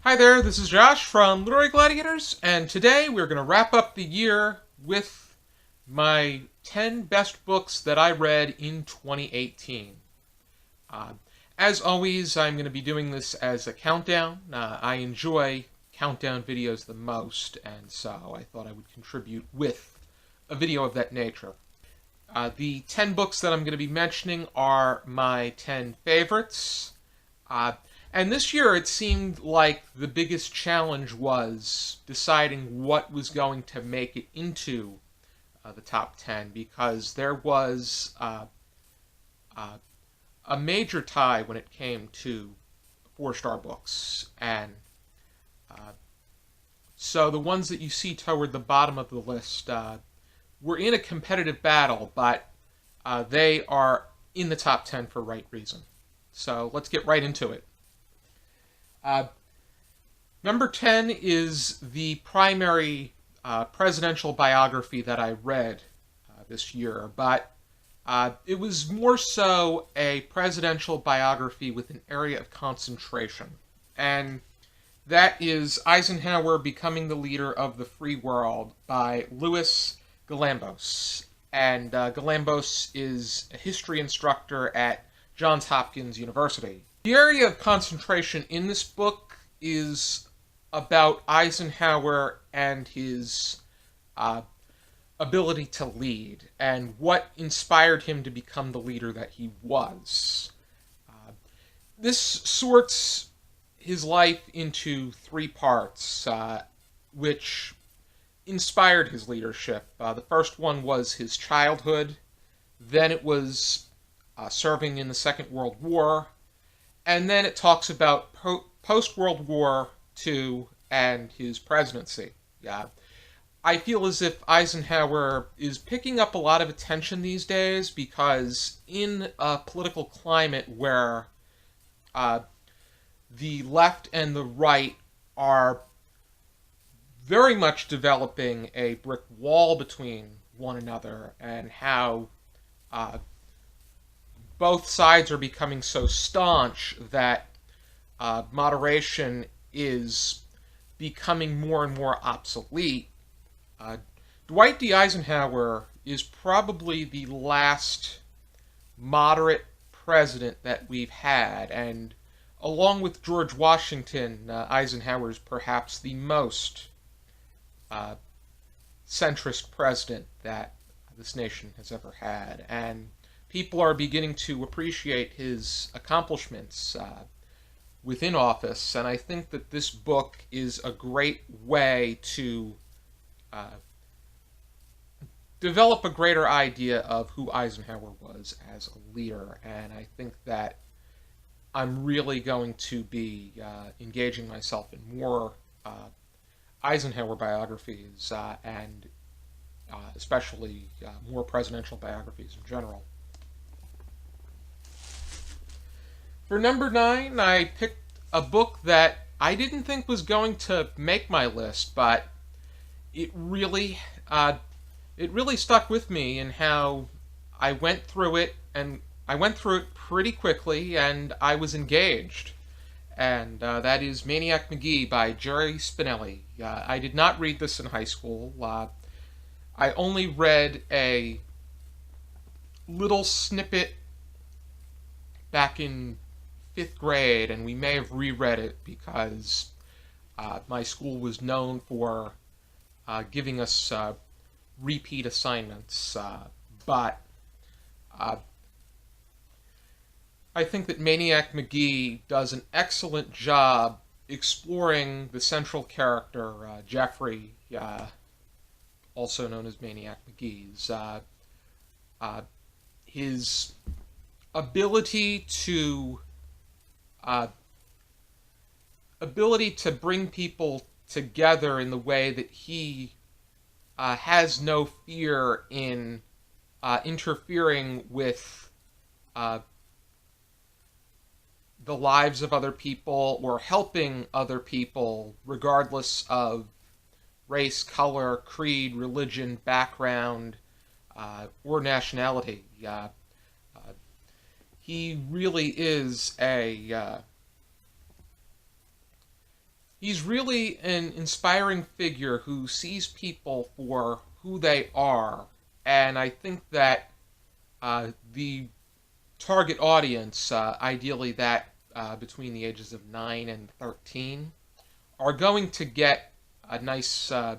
Hi there, this is Josh from Literary Gladiators, and today we're going to wrap up the year with my 10 best books that I read in 2018. Uh, as always, I'm going to be doing this as a countdown. I enjoy countdown videos the most, and so I thought I would contribute with a video of that nature. The 10 books that I'm going to be mentioning are my 10 favorites. And this year it seemed like the biggest challenge was deciding what was going to make it into the top 10, because there was a major tie when it came to 4-star books. And so the ones that you see toward the bottom of the list were in a competitive battle, but they are in the top 10 for right reason. So let's get right into it. Number 10 is the primary presidential biography that I read this year, but it was more so a presidential biography with an area of concentration, and that is Eisenhower Becoming the Leader of the Free World by Louis Galambos. And Galambos is a history instructor at Johns Hopkins University. The area of concentration in this book is about Eisenhower and his ability to lead, and what inspired him to become the leader that he was. This sorts his life into 3 parts, which inspired his leadership. The first one was his childhood, then it was serving in the Second World War, and then it talks about post-World War II and his presidency. I feel as if Eisenhower is picking up a lot of attention these days because in a political climate where the left and the right are very much developing a brick wall between one another, and how both sides are becoming so staunch that moderation is becoming more and more obsolete. Dwight D. Eisenhower is probably the last moderate president that we've had, and along with George Washington, Eisenhower is perhaps the most centrist president that this nation has ever had, and people are beginning to appreciate his accomplishments within office, and I think that this book is a great way to develop a greater idea of who Eisenhower was as a leader, and I think that I'm really going to be engaging myself in more Eisenhower biographies, and especially more presidential biographies in general. For number 9, I picked a book that I didn't think was going to make my list, but it really stuck with me in how I went through it, and I went through it pretty quickly, and I was engaged. And that is Maniac McGee by Jerry Spinelli. I did not read this in high school. I only read a little snippet back in 5th grade, and we may have reread it because my school was known for giving us repeat assignments, but I think that Maniac McGee does an excellent job exploring the central character, Jeffrey, also known as Maniac McGee's, his ability to bring people together in the way that he has no fear in interfering with the lives of other people or helping other people regardless of race, color, creed, religion, background, or nationality. He really is a He's really an inspiring figure who sees people for who they are, and I think that the target audience, ideally that between the ages of 9 and 13, are going to get a nice, I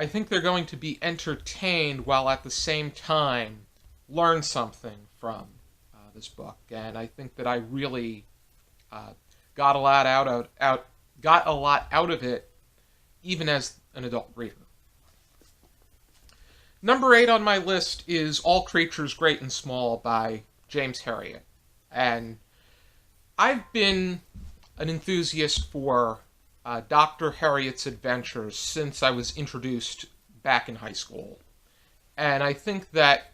think they're going to be entertained while at the same time learn something from this book. And I think that I really got a lot out of it, even as an adult reader. Number 8 on my list is All Creatures Great and Small by James Herriot. And I've been an enthusiast for Dr. Herriot's adventures since I was introduced back in high school. And I think that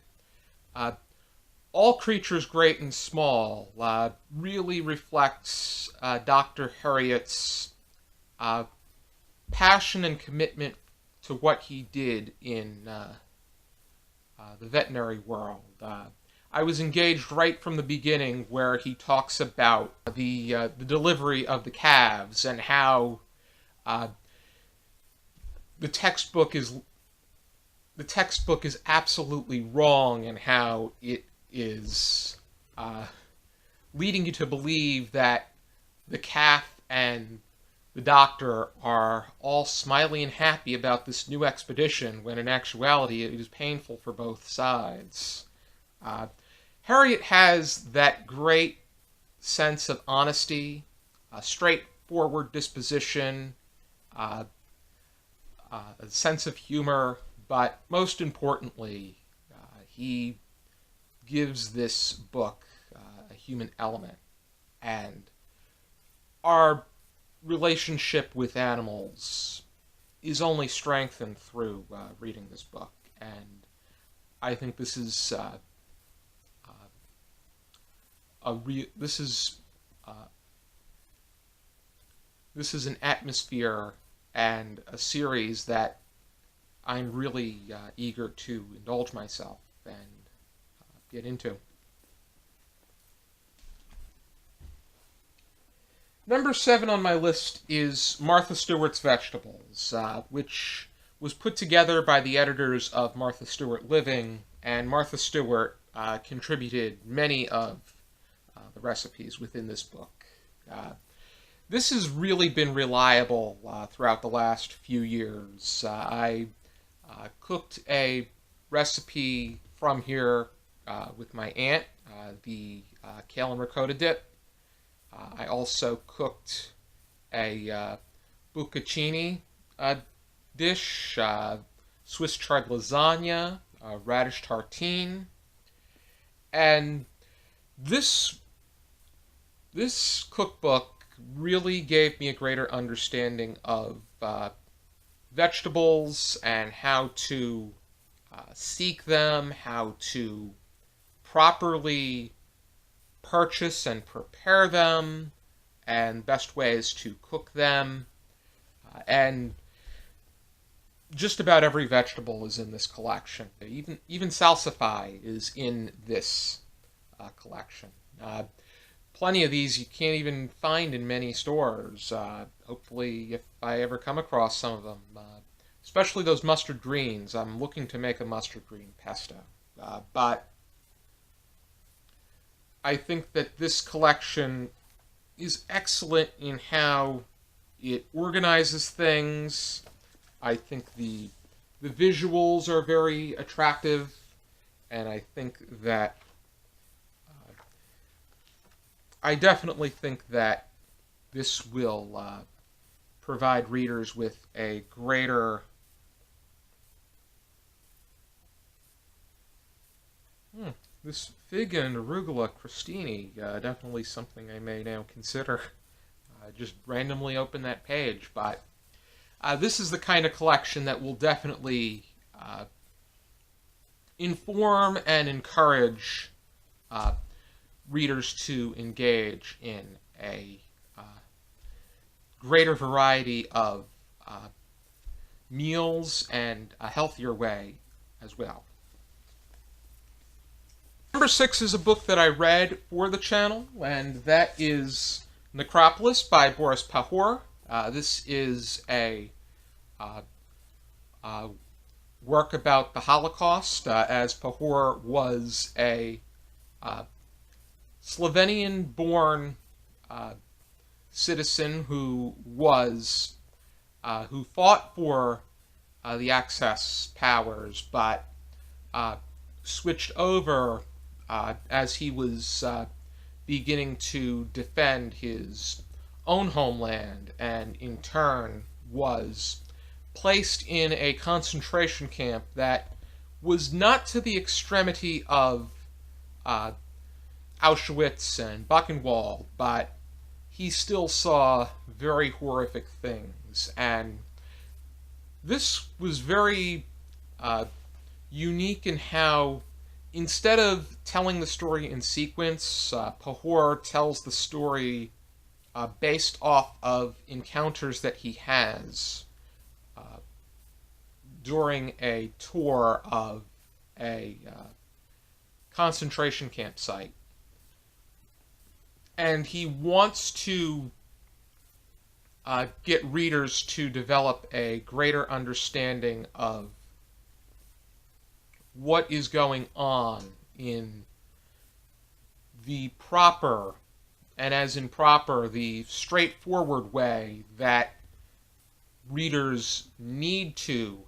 All Creatures Great and Small really reflects Dr. Herriot's passion and commitment to what he did in the veterinary world. I was engaged right from the beginning, where he talks about the delivery of the calves and how the textbook is absolutely wrong, and how it is leading you to believe that the calf and the doctor are all smiley and happy about this new expedition, when in actuality it is painful for both sides. Herriot has that great sense of honesty, a straightforward disposition, a sense of humor, but most importantly, he gives this book a human element. And our relationship with animals is only strengthened through reading this book. And I think this is this is an atmosphere and a series that I'm really eager to indulge myself and get into. Number 7 on my list is Martha Stewart's Vegetables, which was put together by the editors of Martha Stewart Living, and Martha Stewart contributed many of the recipes within this book. This has really been reliable throughout the last few years. I cooked a recipe from here with my aunt, the kale and ricotta dip. I also cooked a bucatini dish, Swiss chard lasagna, radish tartine, and this cookbook really gave me a greater understanding of vegetables and how to seek them, how to properly purchase and prepare them, and best ways to cook them. And just about every vegetable is in this collection. Even salsify is in this collection. Plenty of these you can't even find in many stores. Hopefully, if I ever come across some of them, especially those mustard greens. I'm looking to make a mustard green pesto. But I think that this collection is excellent in how it organizes things. I think the visuals are very attractive, and I think that I definitely think that this will provide readers with a greater this fig and arugula crostini, definitely something I may now consider. Just randomly open that page, but this is the kind of collection that will definitely inform and encourage readers to engage in a greater variety of meals and a healthier way as well. Number 6 is a book that I read for the channel, and that is Necropolis by Boris Pahor. This is a uh, uh, work about the Holocaust, as Pahor was a uh, Slovenian-born uh, citizen who fought for the Axis powers, but uh, switched over as he was beginning to defend his own homeland, and in turn was placed in a concentration camp that was not to the extremity of uh, Auschwitz and Buchenwald, but he still saw very horrific things. And this was very unique in how, instead of telling the story in sequence, Pahor tells the story based off of encounters that he has during a tour of a concentration camp site. And he wants to get readers to develop a greater understanding of what is going on in the proper, and as in proper, the straightforward way that readers need to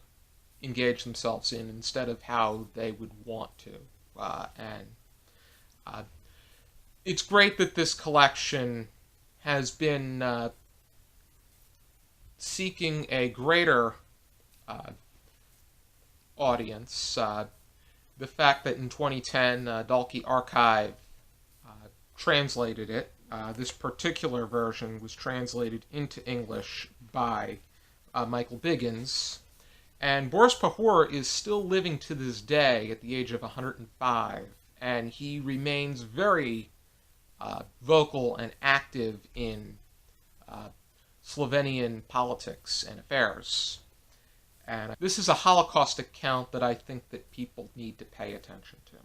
engage themselves in, instead of how they would want to. It's great that this collection has been seeking a greater audience. The fact that in 2010 Dalkey Archive translated it. This particular version was translated into English by Michael Biggins. And Boris Pahor is still living to this day at the age of 105, and he remains very vocal and active in Slovenian politics and affairs. And this is a Holocaust account that I think that people need to pay attention to.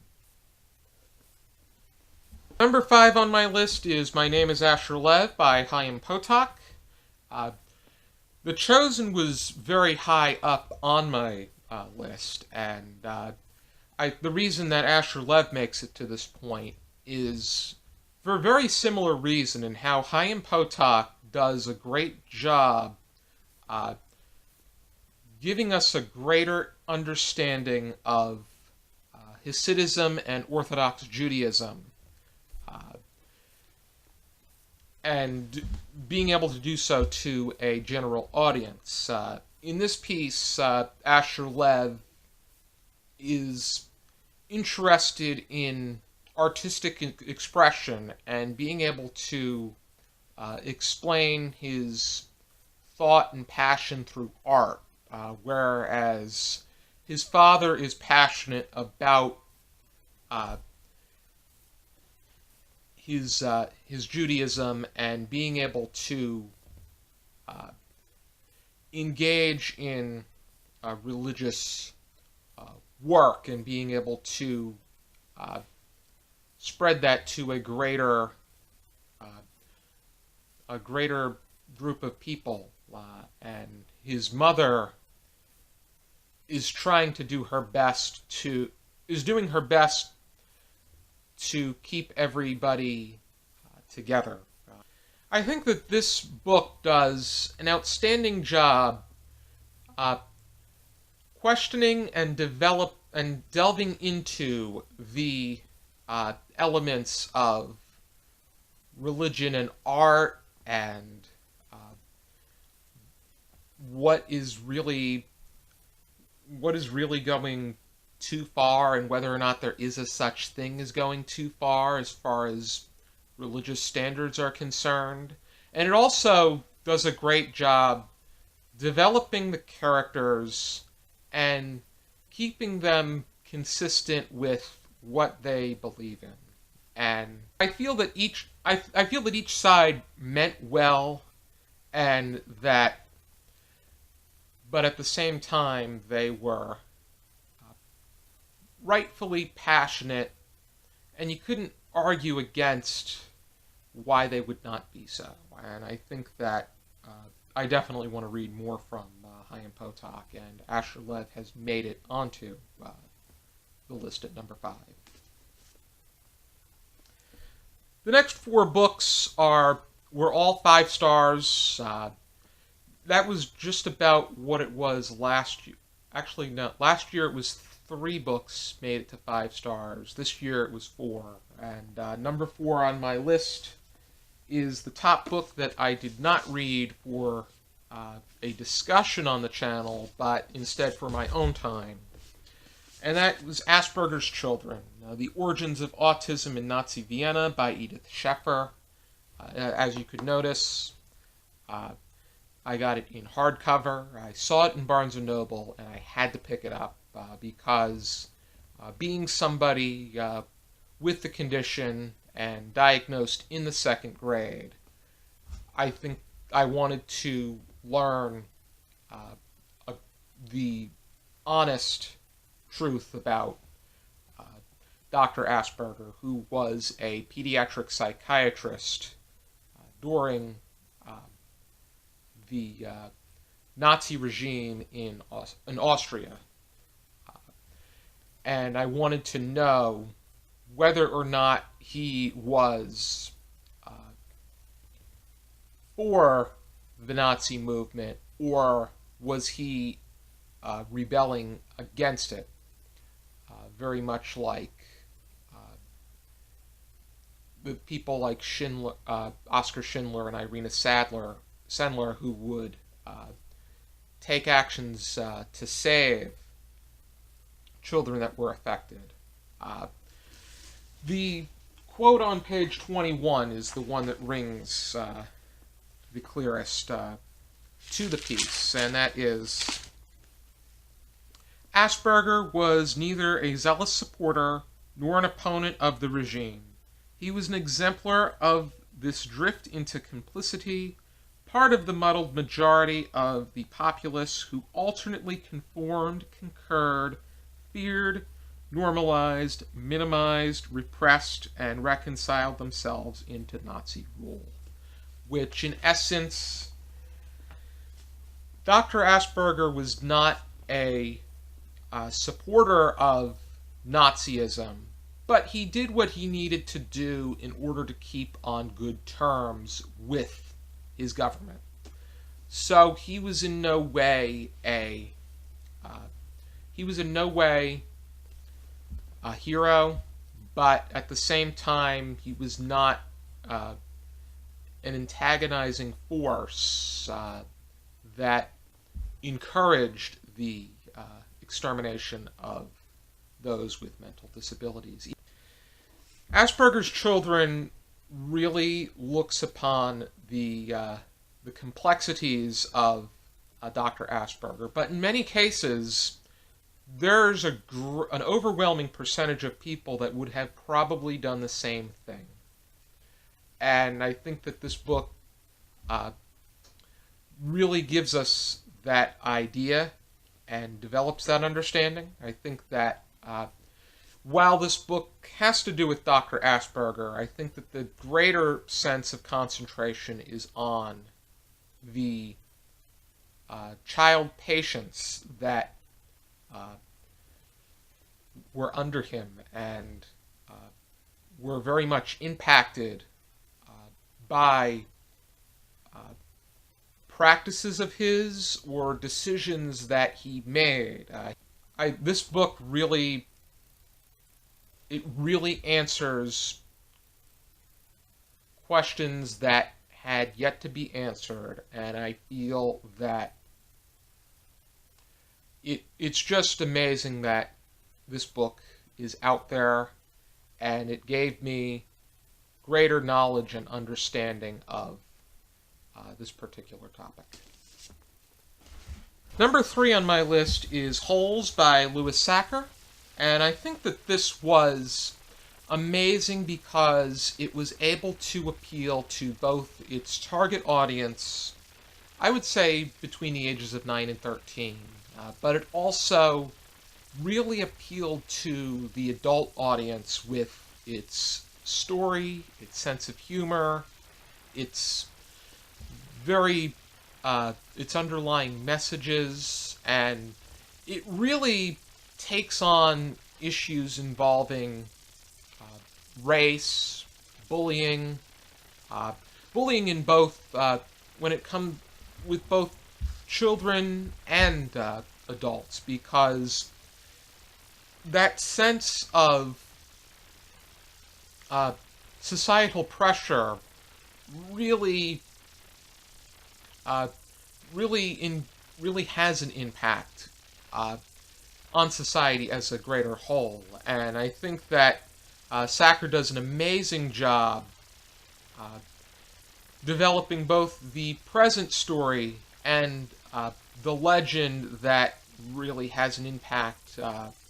Number 5 on my list is My Name is Asher Lev by Chaim Potok. The Chosen was very high up on my list, and the reason that Asher Lev makes it to this point is for a very similar reason, in how Chaim Potok does a great job giving us a greater understanding of Hasidism and Orthodox Judaism, and being able to do so to a general audience. In this piece, Asher Lev is interested in artistic expression and being able to explain his thought and passion through art, whereas his father is passionate about his Judaism and being able to engage in religious work, and being able to spread that to a greater group of people. And his mother is trying to do her best doing her best to keep everybody together. I think that this book does an outstanding job questioning and delving into the elements of religion and art, and what is really going too far, and whether or not there is a such thing as going too far as religious standards are concerned. And it also does a great job developing the characters and keeping them consistent with what they believe in. And I feel that each side meant well, and that, but at the same time they were rightfully passionate, and you couldn't argue against why they would not be so. And I think that I definitely want to read more from Chaim Potok, and Asher Lev has made it onto the list at number 5. The next 4 books were all 5 stars. That was just about what it was last year. Actually, no. Last year it was 3 books made it to 5 stars. This year it was 4. And number 4 on my list is the top book that I did not read for a discussion on the channel, but instead for my own time. And that was Aspergers Children, The Origins of Autism in Nazi Vienna by Edith Schaeffer. As you could notice, I got it in hardcover. I saw it in Barnes & Noble, and I had to pick it up because being somebody with the condition and diagnosed in the 2nd grade, I think I wanted to learn the honest truth about Dr. Asperger, who was a pediatric psychiatrist during the Nazi regime in Austria. And I wanted to know whether or not he was for the Nazi movement, or was he rebelling against it, very much like the people like Schindler, Oskar Schindler and Irina Sendler, who would take actions to save children that were affected. The quote on page 21 is the one that rings the clearest to the piece, and that is, Asperger was neither a zealous supporter nor an opponent of the regime. He was an exemplar of this drift into complicity, part of the muddled majority of the populace who alternately conformed, concurred, feared, normalized, minimized, repressed, and reconciled themselves into Nazi rule. Which, in essence, Dr. Asperger was not a supporter of Nazism, but he did what he needed to do in order to keep on good terms with his government. So he was in no way a hero, but at the same time he was not an antagonizing force that encouraged the extermination of those with mental disabilities. Asperger's Children really looks upon the complexities of Dr. Asperger, but in many cases, there's an overwhelming percentage of people that would have probably done the same thing. And I think that this book really gives us that idea and develops that understanding. I think that while this book has to do with Dr. Asperger, I think that the greater sense of concentration is on the child patients that were under him and were very much impacted by practices of his or decisions that he made. This book really answers questions that had yet to be answered, and I feel that it's just amazing that this book is out there, and it gave me greater knowledge and understanding of this particular topic. Number 3 on my list is Holes by Louis Sachar, and I think that this was amazing because it was able to appeal to both its target audience, I would say between the ages of 9 and 13, but it also really appealed to the adult audience with its story, its sense of humor, its very its underlying messages, and it really takes on issues involving race, bullying, bullying in both when it comes with both children and adults, because that sense of societal pressure really really has an impact on society as a greater whole. And I think that Sacker does an amazing job developing both the present story and the legend that really has an impact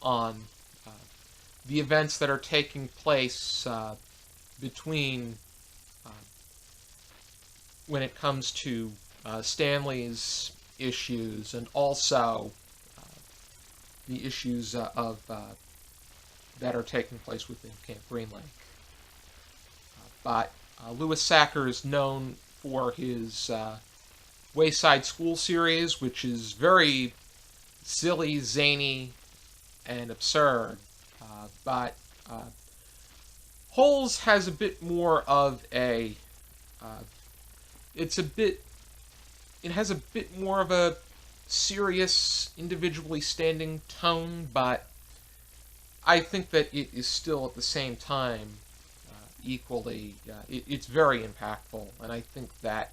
on the events that are taking place between when it comes to Stanley's issues, and also the issues of that are taking place within Camp Green Lake. But Louis Sacker is known for his Wayside School series, which is very silly, zany, and absurd. But Holes has a bit more of a it has a bit more of a serious, individually standing tone, but I think that it is still at the same time equally, it's very impactful, and I think that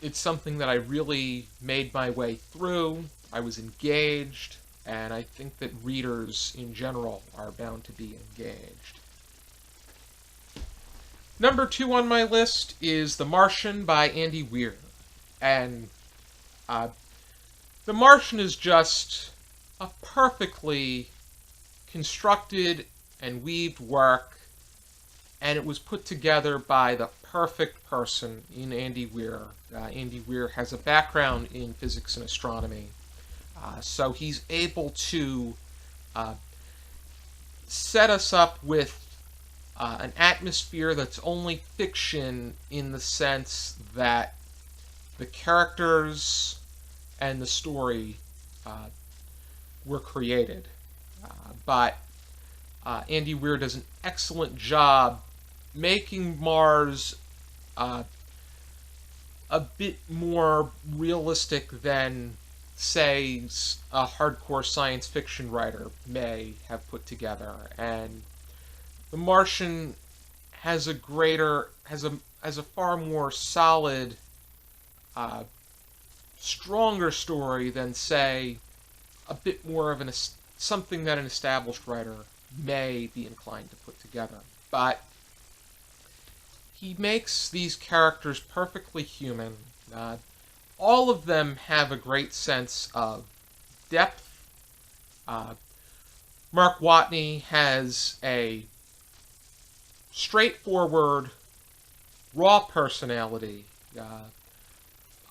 it's something that I really made my way through. I was engaged, and I think that readers in general are bound to be engaged. Number 2 on my list is The Martian by Andy Weir. And The Martian is just a perfectly constructed and weaved work, and it was put together by the perfect person in Andy Weir. Andy Weir has a background in physics and astronomy, so he's able to set us up with an atmosphere that's only fiction, in the sense that the characters and the story were created. But Andy Weir does an excellent job making Mars a bit more realistic than, say, a hardcore science fiction writer may have put together. And The Martian has a far more solid, stronger story than, say, a bit more of something that an established writer may be inclined to put together. But he makes these characters perfectly human. All of them have a great sense of depth. Mark Watney has a straightforward, raw personality,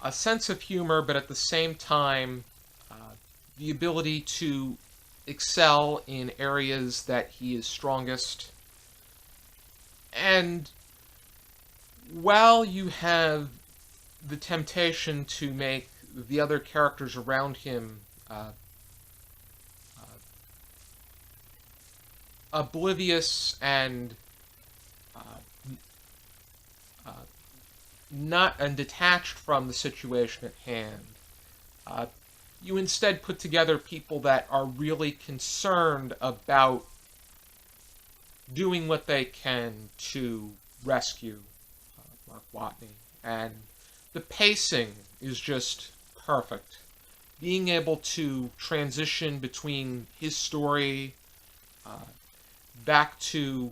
a sense of humor, but at the same time, the ability to excel in areas that he is strongest. And while you have the temptation to make the other characters around him oblivious and not and detached from the situation at hand, you instead put together people that are really concerned about doing what they can to rescue Mark Watney. And the pacing is just perfect. Being able to transition between his story back to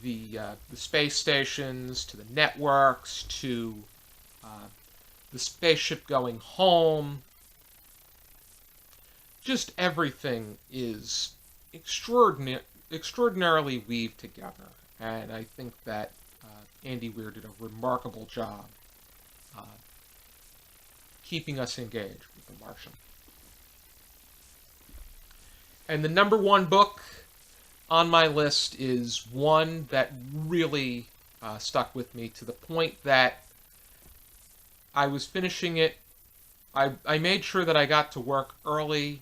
the space stations, to the networks, to the spaceship going home. Just everything is extraordinarily weaved together. And I think that Andy Weir did a remarkable job keeping us engaged with The Martian. And the number 1 book on my list is one that really stuck with me, to the point that I was finishing it. I made sure that I got to work early,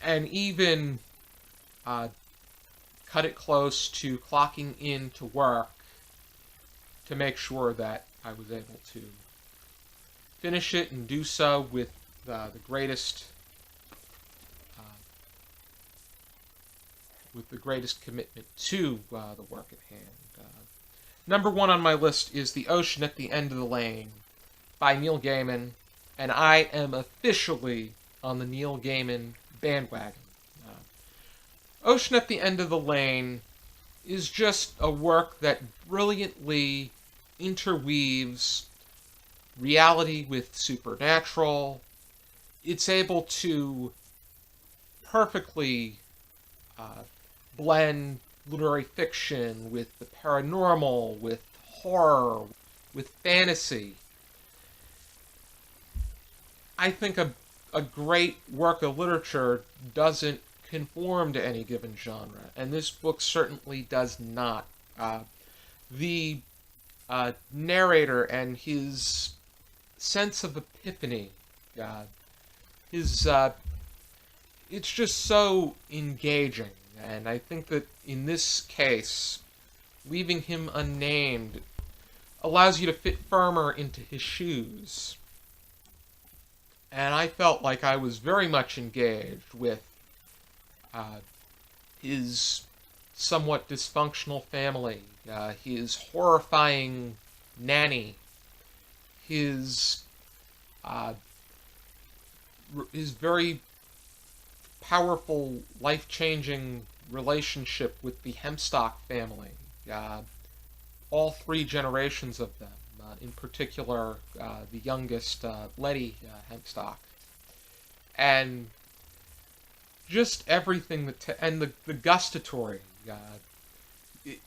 and even cut it close to clocking in to work to make sure that I was able to finish it and do so with the greatest commitment to the work at hand. Number one on my list is The Ocean at the End of the Lane by Neil Gaiman, and I am officially on the Neil Gaiman bandwagon. Ocean at the End of the Lane is just a work that brilliantly interweaves reality with supernatural. It's able to perfectly blend literary fiction with the paranormal, with horror, with fantasy. I think a great work of literature doesn't conform to any given genre, and this book certainly does not. The narrator and his sense of epiphany, it's just so engaging, and I think that in this case, leaving him unnamed allows you to fit firmer into his shoes. And I felt like I was very much engaged with his somewhat dysfunctional family, his horrifying nanny, his very powerful, life-changing relationship with the Hempstock family, all three generations of them, in particular the youngest, Letty Hempstock, and just everything and the gustatory.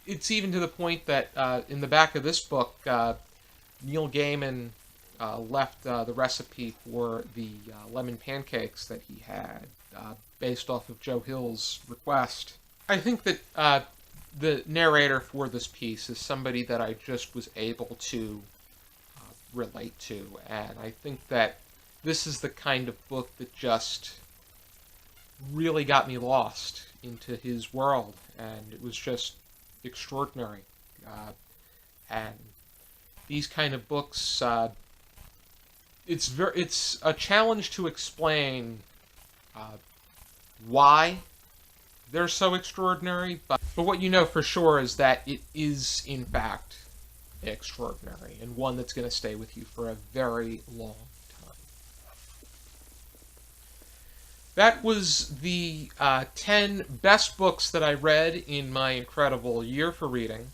It's even to the point that in the back of this book, Neil Gaiman left the recipe for the lemon pancakes that he had, based off of Joe Hill's request. I think that the narrator for this piece is somebody that I just was able to relate to, and I think that this is the kind of book that just really got me lost into his world, and it was just extraordinary. And these kind of books, it's a challenge to explain why they're so extraordinary, but what you know for sure is that it is, in fact, extraordinary, and one that's going to stay with you for a very long time. That was the 10 best books that I read in my incredible year for reading.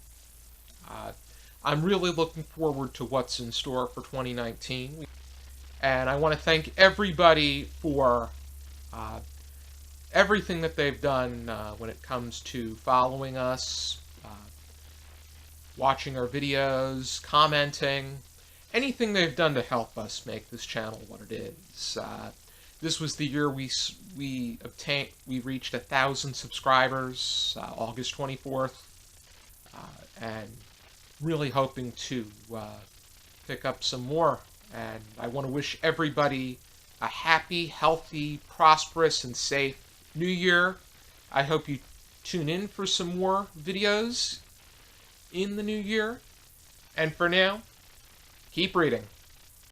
I'm really looking forward to what's in store for 2019. And I want to thank everybody for everything that they've done when it comes to following us, watching our videos, commenting, anything they've done to help us make this channel what it is. This was the year we reached 1,000 subscribers, August 24th, and really hoping to pick up some more. And I want to wish everybody a happy, healthy, prosperous, and safe New Year. I hope you tune in for some more videos in the new year. And for now, keep reading.